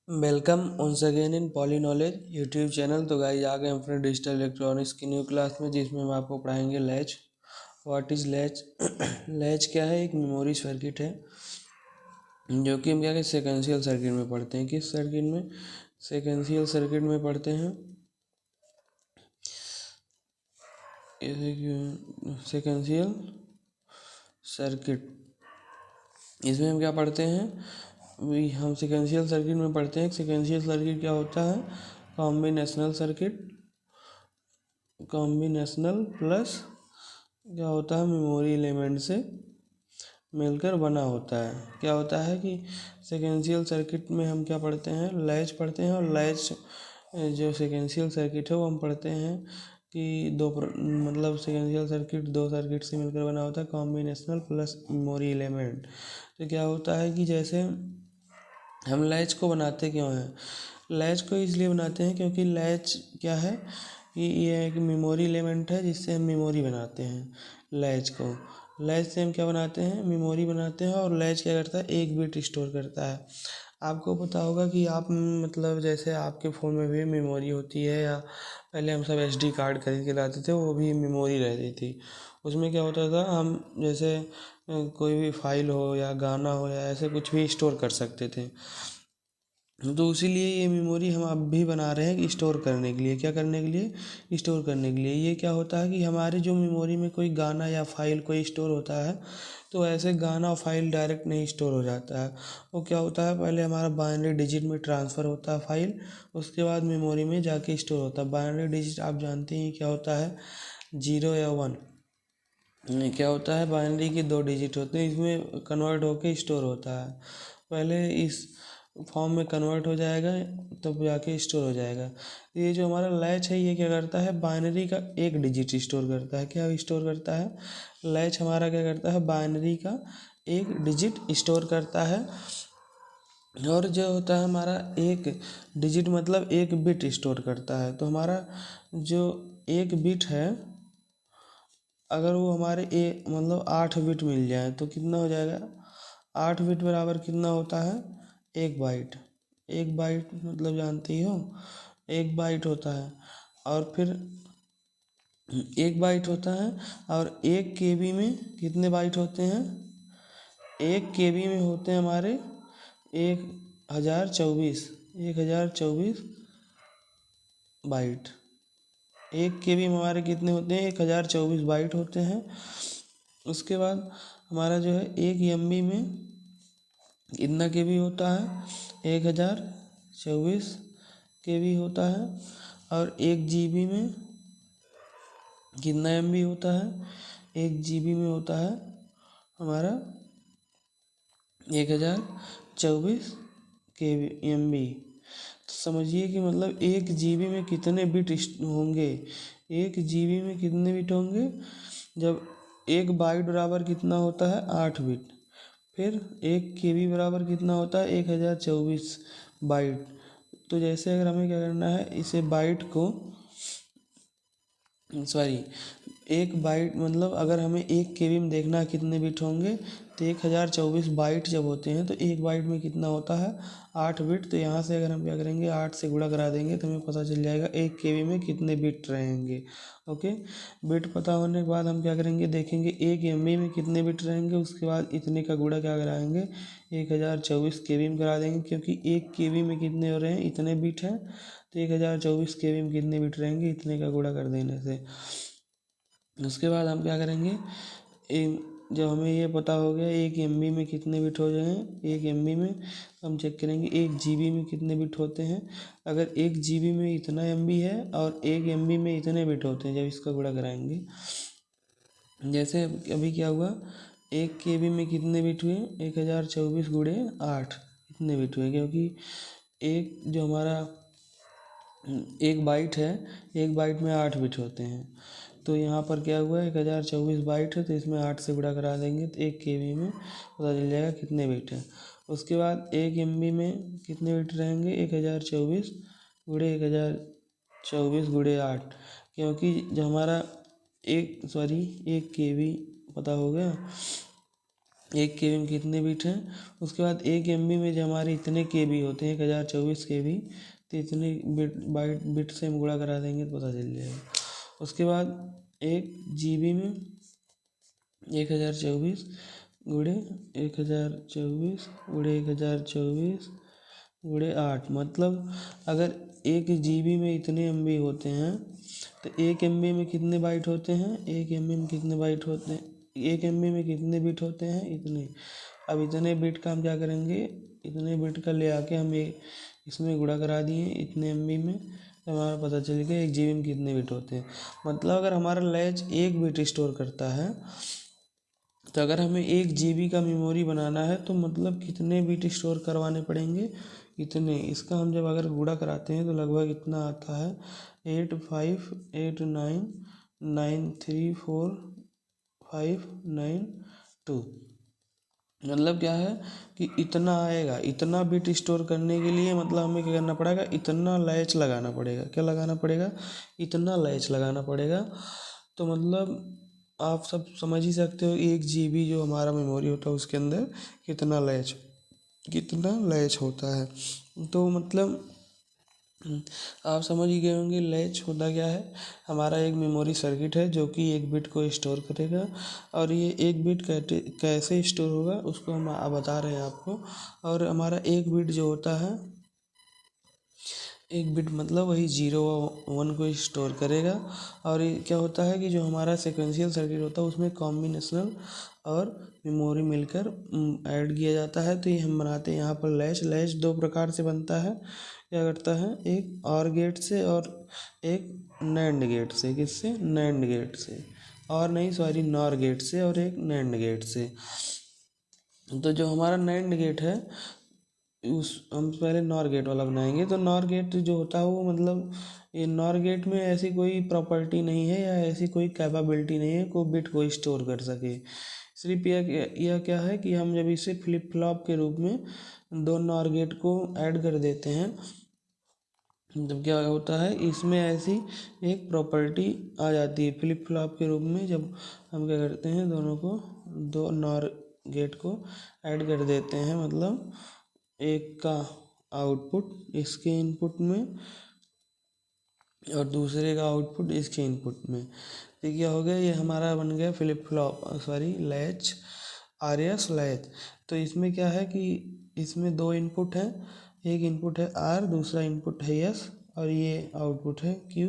Welcome once again इन poly knowledge YouTube channel. तो guys आ गए हम अपने डिजिटल इलेक्ट्रॉनिक्स की न्यू क्लास में, जिसमें हम आपको पढ़ाएंगे latch. What is latch? Latch क्या है? एक मेमोरी सर्किट है जो कि हम क्या कहते हैं सेकेंशियल सर्किट में पढ़ते हैं। किस सर्किट में? सेकेंशियल सर्किट में पढ़ते हैं। सेकेंशियल सर्किट, इसमें हम क्या पढ़ते हैं? हम सेकेंशियल सर्किट में पढ़ते हैं। सेकेंशियल सर्किट क्या होता है? कॉम्बिनेशनल सर्किट, कॉम्बिनेशनल प्लस क्या होता है? मेमोरी एलिमेंट से मिलकर बना होता है। क्या होता है कि सेकेंशियल सर्किट में हम क्या पढ़ते हैं? लैच पढ़ते हैं। और लैच जो सेकेंशियल सर्किट है वो हम पढ़ते हैं कि मतलब सेकेंशियल सर्किट दो सर्किट से मिलकर बना होता है, कॉम्बिनेशनल प्लस मेमोरी एलिमेंट। तो क्या होता है कि जैसे हम लैच को बनाते क्यों हैं? लैच को इसलिए बनाते हैं क्योंकि लैच क्या है कि ये एक मेमोरी एलिमेंट है जिससे हम मेमोरी बनाते हैं। लैच को, लैच से हम क्या बनाते हैं? मेमोरी बनाते हैं। और लैच क्या करता है? एक बिट स्टोर करता है। आपको पता होगा कि आप मतलब जैसे आपके फ़ोन में भी मेमोरी होती है, या पहले हम सब एसडी कार्ड खरीद के लाते थे, वो भी मेमोरी रहती थी। उसमें क्या होता था, हम जैसे कोई भी फाइल हो या गाना हो या ऐसे कुछ भी स्टोर कर सकते थे। तो इसीलिए ये मेमोरी हम अब भी बना रहे हैं कि स्टोर करने के लिए। क्या करने के लिए? स्टोर करने के लिए। ये क्या होता है कि हमारे जो मेमोरी में कोई गाना या फाइल कोई स्टोर होता है, तो ऐसे गाना और फाइल डायरेक्ट नहीं स्टोर हो जाता है। वो क्या होता है, पहले हमारा बाइनरी डिजिट में ट्रांसफ़र होता है फाइल, उसके बाद मेमोरी में जाके स्टोर होता है। बाइनरी डिजिट आप जानते हैं क्या होता है? 0 या 1। क्या होता है? बाइनरी के 2 डिजिट होते हैं, इसमें कन्वर्ट होके स्टोर होता है। पहले इस फॉर्म में कन्वर्ट हो जाएगा, तब जाके स्टोर हो जाएगा। ये जो हमारा लैच है, ये क्या करता है? बाइनरी का एक डिजिट स्टोर करता है। क्या स्टोर करता है? लैच हमारा क्या करता है? बाइनरी का एक डिजिट स्टोर करता है। और जो होता है हमारा एक डिजिट मतलब एक बिट स्टोर करता है। तो हमारा जो एक बिट है, अगर वो हमारे मतलब 8 बिट मिल जाए तो कितना हो जाएगा? 8 बिट बराबर कितना होता है? 1 बाइट। 1 बाइट मतलब जानते ही हो, 1 बाइट होता है। और फिर 1 बाइट होता है। और 1 केबी में कितने बाइट होते हैं? 1 केबी में होते हैं हमारे 1024 बाइट। 1 केबी में हमारे कितने होते हैं? 1024 बाइट होते हैं। उसके बाद हमारा जो है 1 एमबी में कितना केबी होता है? 1024 केबी होता है। और 1 जीबी में कितना एमबी होता है? 1 जीबी में होता है हमारा 1024 केबी एमबी। तो समझिए कि मतलब 1 जीबी में कितने बिट होंगे? 1 जीबी में कितने बिट होंगे? जब 1 बाइट बराबर कितना होता है? 8 बिट। फिर 1 केबी बराबर कितना होता है? 1024 बाइट। तो जैसे अगर हमें क्या करना है, इसे बाइट को सॉरी 1 बाइट मतलब अगर हमें 1 केबी में देखना है कितने बिट होंगे, तो 1024 बाइट जब होते हैं तो 1 बाइट में कितना होता है? 8 बिट। तो यहाँ से अगर हम क्या करेंगे, 8 से गुणा करा देंगे तो हमें पता चल जाएगा 1 केबी में कितने बिट रहेंगे। ओके, बिट पता होने के बाद हम क्या करेंगे, देखेंगे 1 एमबी में कितने बिट रहेंगे। उसके बाद इतने का गुणा क्या कराएंगे? 1024 केबी में करा देंगे, क्योंकि 1 केबी में कितने हो रहे हैं? इतने बिट हैं। तो 1024 केबी में कितने बिट रहेंगे? इतने का गुणा कर देने से। उसके बाद हम क्या करेंगे, जब हमें ये पता हो गया 1 एमबी में कितने बिट हो जाए, 1 एमबी में हम चेक करेंगे 1 जीबी में कितने बिट होते हैं। अगर 1 जीबी में इतना एमबी है और 1 एमबी में इतने बिट होते हैं, जब इसका गुणा कराएंगे, जैसे अभी क्या हुआ, 1 केबी में कितने बिट हुए? 1024 गुणे 8 इतने बिट हुए। क्योंकि एक जो हमारा 1 बाइट है, 1 बाइट में 8 बिट होते हैं। तो यहाँ पर क्या हुआ, 1024 बाइट है, तो इसमें 8 से गुणा करा देंगे तो 1 केबी में पता चल जाएगा कितने बिट हैं। उसके बाद 1 एमबी में कितने बिट रहेंगे? 1024 गुणे 1024 गुणे 8। क्योंकि जो हमारा 1 केबी पता हो गया, 1 KB में कितने बिट हैं। उसके बाद 1 MB में जो हमारे इतने KB होते हैं 1024 KB, तो इतने बिट से हम गुणा करा देंगे तो पता चल जाएगा। उसके बाद 1 GB में 1024 गुणे 1024 गुणे 1024 गुणे 8, मतलब अगर 1 GB में इतने MB होते हैं तो 1 MB में कितने बाइट होते हैं, 1 MB में कितने बाइट होते हैं, 1 MB में कितने बिट होते हैं, इतने। अब इतने बिट का हम क्या करेंगे, इतने बिट का ले आके हम इसमें गुणा करा दिए इतने MB में, तो हमारा पता चल गया 1 GB में कितने बिट होते हैं। मतलब अगर हमारा लैच 1 बिट स्टोर करता है, तो अगर हमें 1 GB का मेमोरी बनाना है तो मतलब कितने बिट स्टोर करवाने पड़ेंगे, इतने। इसका हम जब अगर गुणा कराते हैं तो लगभग इतना आता है 8589934592। मतलब क्या है कि इतना आएगा, इतना बिट स्टोर करने के लिए मतलब हमें क्या करना पड़ेगा, इतना लैच लगाना पड़ेगा। क्या लगाना पड़ेगा, इतना लैच लगाना पड़ेगा। तो मतलब आप सब समझ ही सकते हो 1 GB जो हमारा मेमोरी होता है उसके अंदर कितना लैच होता है। तो मतलब आप समझ ही गए होंगे लैच होता क्या है। हमारा एक मेमोरी सर्किट है जो कि 1 बिट को स्टोर करेगा, और ये 1 बिट कैसे स्टोर होगा उसको हम बता रहे हैं आपको। और हमारा 1 बिट जो होता है, 1 बिट मतलब वही 0 व 1 को स्टोर करेगा। और ये क्या होता है कि जो हमारा सीक्वेंशियल सर्किट होता है उसमें कॉम्बिनेशनल और मेमोरी मिलकर ऐड किया जाता है। तो ये हम बनाते हैं यहाँ पर लैच 2 प्रकार से बनता है। क्या करता है, एक OR गेट से और एक NAND गेट से। किससे, NAND गेट से, और नहीं सॉरी NOR गेट से और एक NAND गेट से। तो जो हमारा NAND गेट है उस हम पहले NOR गेट वाला बनाएंगे। तो NOR गेट जो होता है वो मतलब ये NOR गेट में ऐसी कोई प्रॉपर्टी नहीं है या ऐसी कोई कैपेबिलिटी नहीं है कोई बिट को स्टोर कर सके। सिर्फ यह क्या है कि हम जब इसे फ्लिप फ्लॉप के रूप में 2 NOR गेट को ऐड कर देते हैं, जब क्या होता है इसमें ऐसी एक प्रॉपर्टी आ जाती है फ्लिप फ्लॉप के रूप में। जब हम क्या करते हैं, दोनों को 2 NOR गेट को ऐड कर देते हैं, मतलब एक का आउटपुट इसके इनपुट में और दूसरे का आउटपुट इसके इनपुट में। तो क्या हो गया, ये हमारा बन गया flip flop sorry latch, RS latch. तो इसमें क्या है कि इसमें 2 इनपुट हैं, एक इनपुट है R, दूसरा इनपुट है S, और ये आउटपुट है Q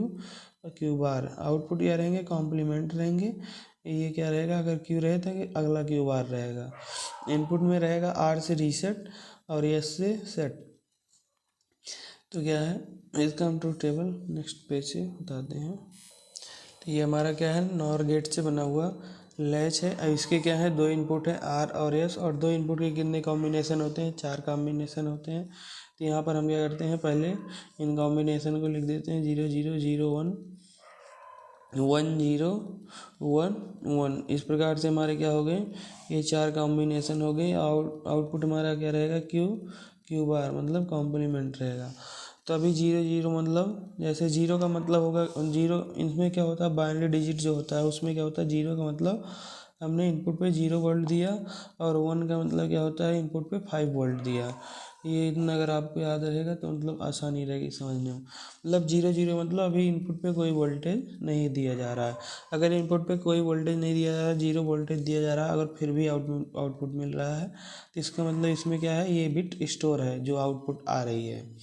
और Q बार। आउटपुट क्या रहेंगे, कॉम्प्लीमेंट रहेंगे। ये क्या रहेगा, अगर Q रहे तो अगला Q बार रहेगा। इनपुट में रहेगा R से रीसेट और S से सेट। तो क्या है, इसका हम ट्रूथ टेबल नेक्स्ट पेज से बताते हैं। तो ये हमारा क्या है, NOR गेट से बना हुआ लैच है। अब इसके क्या है, 2 इनपुट है R और S, और 2 इनपुट के कितने कॉम्बिनेशन होते हैं, 4 कॉम्बिनेशन होते हैं। तो यहाँ पर हम क्या करते हैं, पहले इन कॉम्बिनेशन को लिख देते हैं 0 0 0 1 1 0 1 1। इस प्रकार से हमारे क्या हो गए, ये 4 कॉम्बिनेशन हो गए। आउटपुट हमारा क्या रहेगा, Q बार, मतलब कॉम्प्लीमेंट रहेगा। तो अभी 0 0 मतलब जैसे 0 का मतलब होगा 0, इसमें क्या होता है बाइनरी डिजिट जो होता है उसमें क्या होता है 0 का मतलब हमने इनपुट पे 0 वोल्ट दिया, और 1 का मतलब क्या होता है इनपुट पे 5 वोल्ट दिया। ये इतना अगर आपको याद रहेगा तो मतलब आसानी रहेगी समझने में। मतलब 0 0 मतलब अभी इनपुट पे कोई वोल्टेज नहीं दिया जा रहा है। अगर इनपुट पे कोई वोल्टेज नहीं दिया जा रहा है, 0 वोल्टेज दिया जा रहा है, अगर फिर भी आउटपुट मिल रहा है, तो इसका मतलब इसमें क्या है, ये बिट स्टोर है जो आउटपुट आ रही है।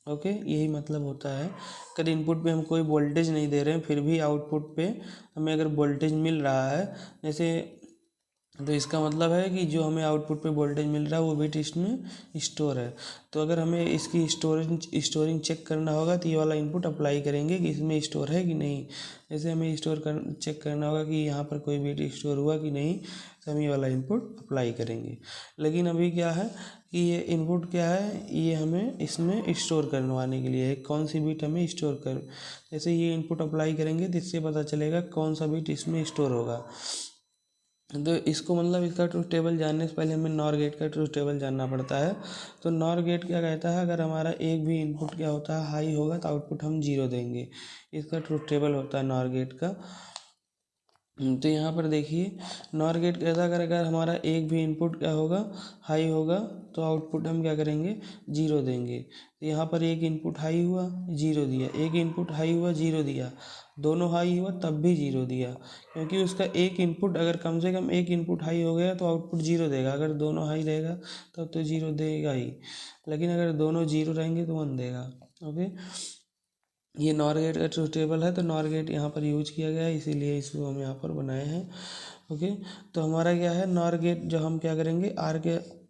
ओके, यही मतलब होता है। अगर इनपुट पे हम कोई वोल्टेज नहीं दे रहे हैं फिर भी आउटपुट पे हमें अगर वोल्टेज मिल रहा है जैसे, तो इसका मतलब है कि जो हमें आउटपुट पे वोल्टेज मिल रहा है वो बिट इसमें स्टोर है। तो अगर हमें इसकी स्टोरिंग चेक करना होगा तो ये वाला इनपुट अप्लाई करेंगे कि इसमें स्टोर है कि नहीं। जैसे हमें चेक करना होगा कि यहाँ पर कोई बिट स्टोर हुआ कि नहीं, तो हम ये वाला इनपुट अप्लाई करेंगे। लेकिन अभी क्या है कि ये इनपुट क्या है, ये हमें इसमें स्टोर करवाने के लिए है, कौन सी बिट हमें स्टोर कर। जैसे ये इनपुट अप्लाई करेंगे तो इससे पता चलेगा कौन सा बिट इसमें स्टोर होगा। तो इसको मतलब इसका ट्रूथ टेबल जानने से पहले हमें NOR गेट का ट्रूथ टेबल जानना पड़ता है। तो NOR गेट क्या कहता है, अगर हमारा एक भी इनपुट क्या होता है हाई होगा तो आउटपुट हम 0 देंगे। इसका ट्रूथ टेबल होता है NOR गेट का। तो यहाँ पर देखिए नॉर गेट कैसा कर, अगर हमारा एक भी इनपुट क्या होगा, हाई होगा, तो आउटपुट हम क्या करेंगे, जीरो देंगे। तो यहाँ पर एक इनपुट हाई हुआ, जीरो दिया, एक इनपुट हाई हुआ, जीरो दिया, दोनों हाई हुआ तब भी जीरो दिया, क्योंकि उसका एक इनपुट अगर कम से कम एक इनपुट हाई हो गया तो आउटपुट जीरो देगा, अगर दोनों हाई रहेगा तब तो जीरो देगा ही, लेकिन अगर दोनों जीरो रहेंगे तो वन देगा। ओके, ये नॉर गेट का ट्रूथ टेबल है, तो नॉर गेट यहाँ पर यूज किया गया है, इसीलिए इसको हम यहाँ पर बनाए हैं। ओके, तो हमारा क्या है, नॉर गेट जो हम क्या करेंगे,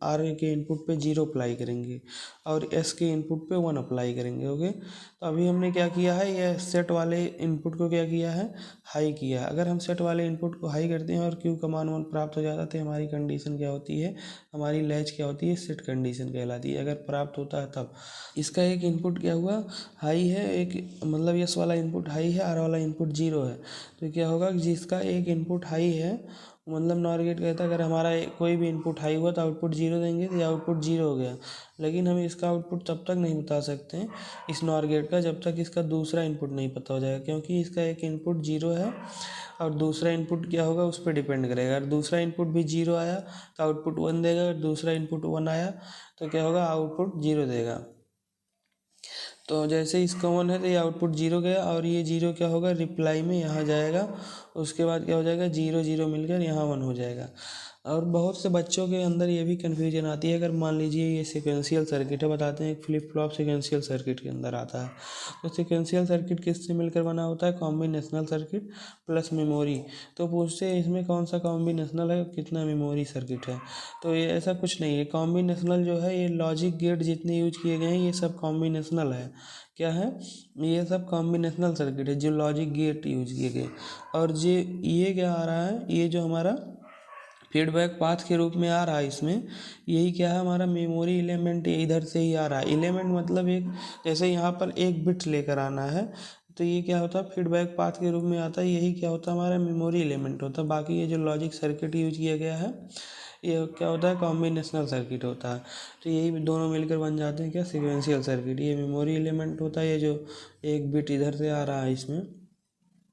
आर के इनपुट पे जीरो अप्लाई करेंगे और एस के इनपुट पे वन अप्लाई करेंगे। ओके, तो अभी हमने क्या किया है, ये सेट वाले इनपुट को क्या किया है, हाई किया। अगर हम सेट वाले इनपुट को हाई करते हैं और क्यू का मान वन प्राप्त हो जाता है, तो हमारी कंडीशन क्या होती है, हमारी लैच क्या होती है, सेट कंडीशन कहलाती है, अगर प्राप्त होता है तब। इसका एक इनपुट क्या हुआ, हाई है, एक मतलब यस वाला इनपुट हाई है, आर वाला इनपुट जीरो है, तो क्या होगा, जिसका एक इनपुट हाई है, मतलब नॉर गेट कहता है अगर हमारा कोई भी इनपुट हाई हुआ तो आउटपुट जीरो देंगे, तो ये आउटपुट जीरो हो गया, लेकिन हम इसका आउटपुट तब तक नहीं बता सकते हैं इस नॉर गेट का जब तक इसका दूसरा इनपुट नहीं पता हो जाएगा, क्योंकि इसका एक इनपुट जीरो है और दूसरा इनपुट क्या होगा उस पर डिपेंड करेगा। अगर दूसरा इनपुट भी जीरो आया तो आउटपुट वन देगा, अगर दूसरा इनपुट वन आया तो क्या होगा, आउटपुट जीरो देगा। तो जैसे इसका वन है तो ये आउटपुट जीरो गया, और ये जीरो क्या होगा, रिप्लाई में यहाँ जाएगा, उसके बाद क्या हो जाएगा, जीरो जीरो मिलकर यहाँ वन हो जाएगा। और बहुत से बच्चों के अंदर ये भी कन्फ्यूजन आती है, अगर मान लीजिए ये सिक्वेंशियल सर्किट है, बताते हैं एक फ्लिप फ्लॉप सिक्वेंशियल सर्किट के अंदर आता है, तो सिक्वेंशियल सर्किट किससे मिलकर बना होता है, कॉम्बिनेशनल सर्किट प्लस मेमोरी। तो पूछते हैं इसमें कौन सा कॉम्बिनेशनल है, कितना मेमोरी सर्किट है, तो ये ऐसा कुछ नहीं है। कॉम्बिनेशनल जो है, ये लॉजिक गेट जितने यूज किए गए हैं ये सब कॉम्बिनेशनल है। क्या है, ये सब कॉम्बिनेशनल सर्किट है जो लॉजिक गेट यूज किए गए। और ये क्या आ रहा है, ये जो हमारा फीडबैक पाथ के रूप में आ रहा है, इसमें यही क्या है, हमारा मेमोरी एलिमेंट इधर से ही आ रहा है। एलिमेंट मतलब एक, जैसे यहाँ पर एक बिट लेकर आना है, तो ये क्या होता है, फीडबैक पाथ के रूप में आता है, यही क्या होता है, हमारा मेमोरी एलिमेंट होता है। बाकी ये जो लॉजिक सर्किट यूज किया गया है ये क्या होता है, कॉम्बिनेशनल सर्किट होता है। तो यही दोनों मिलकर बन जाते हैं क्या, सीक्वेंशियल सर्किट। ये मेमोरी एलिमेंट होता है, ये जो एक बिट इधर से आ रहा है इसमें,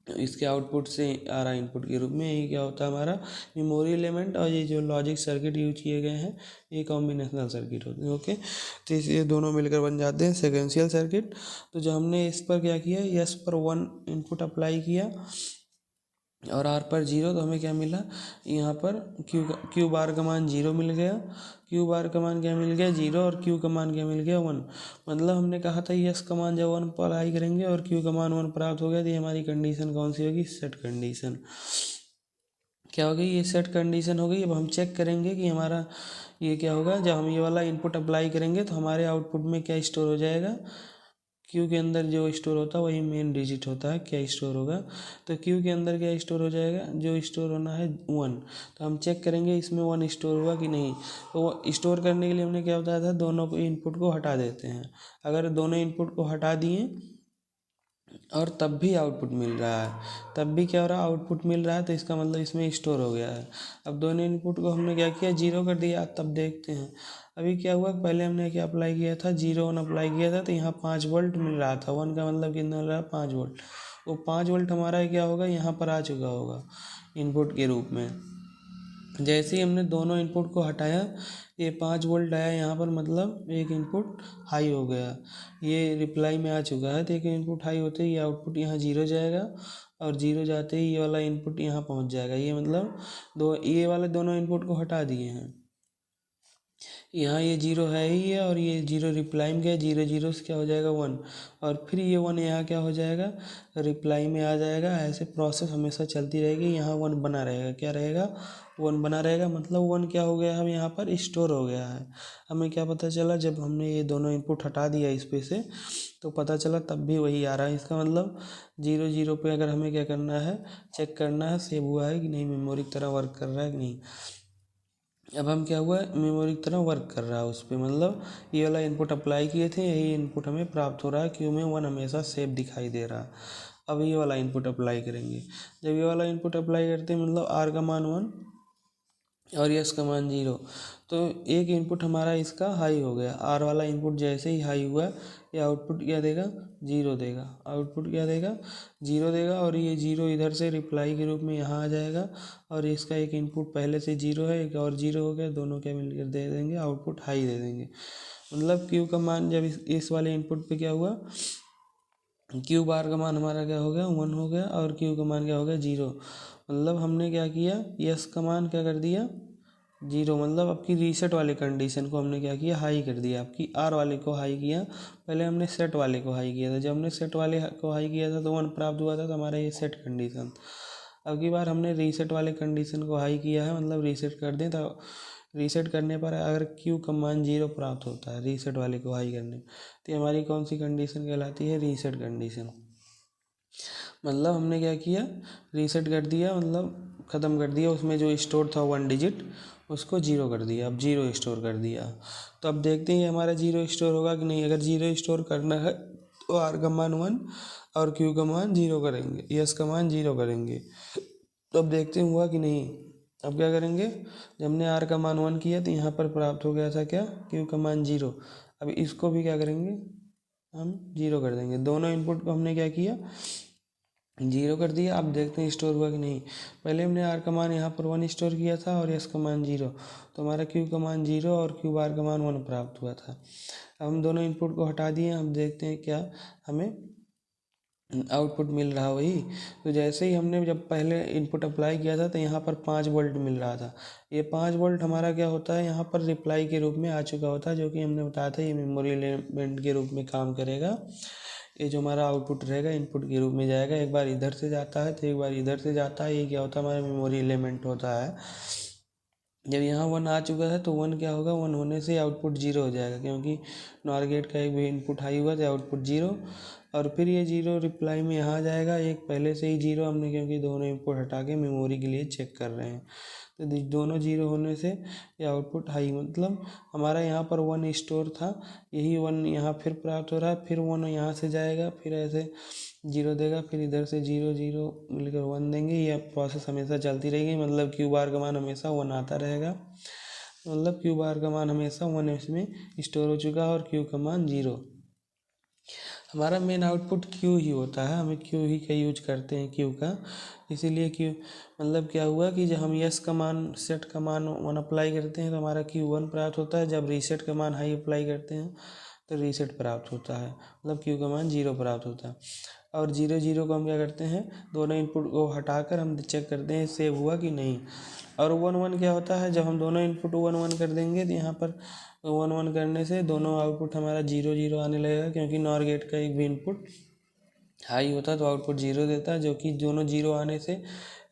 इसके आउटपुट से आ रहा है इनपुट के रूप में, ये क्या होता है, हमारा मेमोरी एलिमेंट। और ये जो लॉजिक सर्किट यूज किए गए हैं ये कॉम्बिनेशनल सर्किट होते हैं। ओके, तो ये दोनों मिलकर बन जाते हैं सीक्वेंशियल सर्किट। तो जो हमने इस पर क्या किया, यस पर वन इनपुट अप्लाई किया और आर पर जीरो, तो हमें क्या मिला, यहाँ पर क्यू बार का मान जीरो मिल गया, क्यू बार का मान क्या मिल गया, जीरो, और क्यू का मान क्या मिल गया, वन। मतलब हमने कहा था यस का मान जब वन अप्लाई करेंगे और क्यू का मान वन प्राप्त हो गया, तो ये हमारी कंडीशन कौन सी होगी, सेट कंडीशन। क्या हो गई, ये सेट कंडीशन हो गई। अब हम चेक करेंगे कि हमारा ये क्या होगा, जब हम ये वाला इनपुट अप्लाई करेंगे तो हमारे आउटपुट में क्या स्टोर हो जाएगा, क्यू के अंदर जो स्टोर होता है वही मेन डिजिट होता है, क्या स्टोर होगा, तो क्यू के अंदर क्या स्टोर हो जाएगा, जो स्टोर होना है वन। तो हम चेक करेंगे इसमें वन स्टोर हुआ कि नहीं। तो वो स्टोर करने के लिए हमने क्या बताया था, दोनों को इनपुट को हटा देते हैं। अगर दोनों इनपुट को हटा दिए और तब भी आउटपुट मिल रहा है, तब भी क्या हो रहा है, आउटपुट मिल रहा है, तो इसका मतलब इसमें स्टोर हो गया है। अब दोनों इनपुट को हमने क्या किया, जीरो कर दिया। तब देखते हैं अभी क्या हुआ, पहले हमने क्या अप्लाई किया था, जीरो वन अप्लाई किया था, तो यहाँ 5 वोल्ट मिल रहा था। वन का मतलब कितना मिल रहा है, 5 वोल्ट। वो 5 वोल्ट हमारा क्या होगा, यहाँ पर आ चुका होगा इनपुट के रूप में। जैसे ही हमने दोनों इनपुट को हटाया, ये 5 वोल्ट आया यहाँ पर, मतलब एक इनपुट हाई हो गया, ये रिप्लाई में आ चुका है। तो एक इनपुट हाई होते ही ये आउटपुट यहाँ जीरो जाएगा, और जीरो जाते ही ये वाला इनपुट यहाँ पहुँच जाएगा। ये मतलब ये वाले दोनों इनपुट को हटा दिए हैं, यहाँ ये जीरो है ही है, और ये जीरो रिप्लाई में गया, जीरो जीरो से क्या हो जाएगा, वन, और फिर ये वन यहाँ क्या हो जाएगा, रिप्लाई में आ जाएगा। ऐसे प्रोसेस हमेशा चलती रहेगी, यहाँ वन बना रहेगा, क्या रहेगा, वन बना रहेगा। मतलब वन क्या हो गया है, यहाँ पर स्टोर हो गया है। हमें क्या पता चला, जब हमने ये दोनों इनपुट हटा दिया इस पे से, तो पता चला तब भी वही आ रहा है। इसका मतलब जीरो जीरो पे अगर हमें क्या करना है, चेक करना है सेव हुआ है कि नहीं, मेमोरी की तरह वर्क कर रहा है कि नहीं। अब हम क्या हुआ, मेमोरी की तरह वर्क कर रहा है उस पर, मतलब ये वाला इनपुट अप्लाई किए थे, यही इनपुट हमें प्राप्त हो रहा है, क्यों में वन हमेशा सेव दिखाई दे रहा है। अब ये वाला इनपुट अप्लाई करेंगे, जब ये वाला इनपुट अप्लाई करते हैं, मतलब आर का मान वन और यस का मान 0, तो एक इनपुट हमारा इसका हाई हो गया। आर वाला इनपुट जैसे ही हाई हुआ ये आउटपुट क्या देगा, 0 देगा। आउटपुट क्या देगा, 0 देगा। और ये 0 इधर से रिप्लाई के रूप में यहाँ आ जाएगा। और इसका एक इनपुट पहले से 0 है, एक और 0 हो गया, दोनों क्या मिलकर दे देंगे, आउटपुट हाई दे देंगे। मतलब क्यू का मान जब इस वाले इनपुट पे क्या हुआ, क्यू बार का मान हमारा क्या हो गया, 1 हो गया। और क्यू का मान क्या हो गया, 0। मतलब हमने क्या किया, यस का मान क्या कर दिया, 0। मतलब आपकी रीसेट वाले कंडीशन को हमने क्या किया, हाई कर दिया। आपकी आर वाले को हाई किया, पहले हमने सेट वाले को हाई किया था। जब हमने सेट वाले को हाई किया था तो 1 प्राप्त हुआ था, तो हमारा ये सेट कंडीशन। अब की बार हमने रीसेट वाले कंडीशन को हाई किया है, मतलब रीसेट कर दें, तो रीसेट करने पर अगर क्यू का मान 0 प्राप्त होता है रीसेट वाले को हाई करने, तो हमारी कौन सी कंडीशन कहलाती है, रीसेट कंडीशन। मतलब हमने क्या किया, रीसेट कर दिया, मतलब ख़त्म कर दिया। उसमें जो स्टोर था 1 डिजिट उसको 0 कर दिया। अब 0 स्टोर कर दिया, तो अब देखते हैं हमारा 0 स्टोर होगा कि नहीं। अगर 0 स्टोर करना है तो आर का मान 1 और क्यू का मान 0 करेंगे, यस का मान 0 करेंगे। तो अब देखते हैं हुआ कि नहीं। अब क्या करेंगे, जब हमने आर का मान 1 किया तो यहाँ पर प्राप्त हो गया था क्या, क्यू का मान 0। अब इसको भी क्या करेंगे, हम 0 कर देंगे। दोनों इनपुट को हमने क्या किया, 0 कर दिया। अब देखते हैं स्टोर हुआ कि नहीं। पहले हमने आर का मान यहाँ पर 1 स्टोर किया था और एस का मान 0, तो हमारा क्यू का मान 0 और क्यू बार का मान 1 प्राप्त हुआ था। अब हम दोनों इनपुट को हटा दिए। हम देखते हैं क्या हमें आउटपुट मिल रहा वही। तो जैसे ही हमने जब पहले इनपुट अप्लाई किया था तो यहाँ पर 5 वोल्ट मिल रहा था। ये 5 वोल्ट हमारा क्या होता है, यहाँ पर रिप्लाई के रूप में आ चुका होता है, जो कि हमने बताया था ये मेमोरी एलिमेंट के रूप में काम करेगा। ये जो हमारा आउटपुट रहेगा इनपुट के रूप में जाएगा। एक बार इधर से जाता है तो एक बार इधर से जाता है। ये क्या होता है, हमारा मेमोरी एलिमेंट होता है। जब यहाँ 1 आ चुका है तो 1 क्या होगा, 1 होने से आउटपुट 0 हो जाएगा, क्योंकि नॉर गेट का एक भी इनपुट हाई हुआ तो आउटपुट 0। और फिर ये 0 रिप्लाई में यहाँ आ जाएगा। एक पहले से ही 0 हमने, क्योंकि दोनों इनपुट हटा के मेमोरी के लिए चेक कर रहे हैं, तो दोनों 0 होने से ये आउटपुट हाई, मतलब हमारा यहाँ पर 1 स्टोर था, यही 1 यहाँ फिर प्राप्त हो रहा है। फिर 1 यहाँ से जाएगा, फिर ऐसे 0 देगा, फिर इधर से 0 0 मिलकर 1 देंगे। ये प्रोसेस हमेशा चलती रहेगी। मतलब क्यू बार का मान हमेशा 1 आता रहेगा। मतलब क्यू बार का मान हमेशा 1 इसमें स्टोर हो चुका है और क्यू का मान 0। हमारा मेन आउटपुट क्यू ही होता है, हमें क्यू ही का यूज करते हैं, क्यू का। इसीलिए क्यू, मतलब क्या हुआ कि जब हम यस का मान, सेट का मान 1 अप्लाई करते हैं तो हमारा क्यू 1 प्राप्त होता है। जब रीसेट का मान हाई अप्लाई करते हैं तो रीसेट प्राप्त होता है, मतलब क्यू का मान 0 प्राप्त होता है। और 0 0 को हम क्या करते हैं, दोनों इनपुट को हटाकर हम चेक करते हैं सेव हुआ कि नहीं। और 1 1 क्या होता है, जब हम दोनों इनपुट 1 1 कर देंगे तो यहाँ पर 1 1 करने से दोनों आउटपुट हमारा 0 0 आने लगेगा, क्योंकि नॉर गेट का एक भी इनपुट हाई होता है तो आउटपुट 0 देता है, जो कि दोनों 0 आने से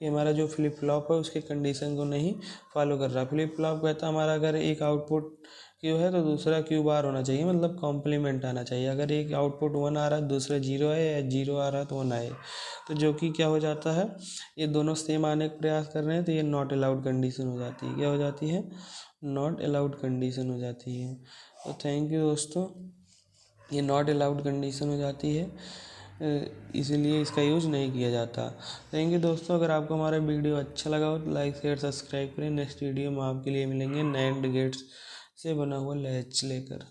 ये हमारा जो फ्लिप फ्लॉप है उसके कंडीशन को नहीं फॉलो कर रहा। फ्लिप फ्लॉप कहता है हमारा अगर एक आउटपुट क्यू है तो दूसरा क्यू बार होना चाहिए, मतलब कॉम्प्लीमेंट आना चाहिए। अगर एक आउटपुट 1 आ रहा है दूसरा 0 है, या 0 आ रहा है तो 1 आए, तो जो कि क्या हो जाता है, ये दोनों सेम आने का प्रयास कर रहे हैं तो ये नॉट अलाउड कंडीशन हो जाती है। क्या हो जाती है, नॉट अलाउड कंडीशन हो जाती है। तो थैंक यू दोस्तों, ये नॉट अलाउड कंडीशन हो जाती है, इसीलिए इसका यूज़ नहीं किया जाता। थैंक यू दोस्तों, अगर आपको हमारा वीडियो अच्छा लगा हो तो लाइक शेयर सब्सक्राइब करें। नेक्स्ट वीडियो में आपके लिए मिलेंगे नैंड गेट्स से बना हुआ लैच लेकर।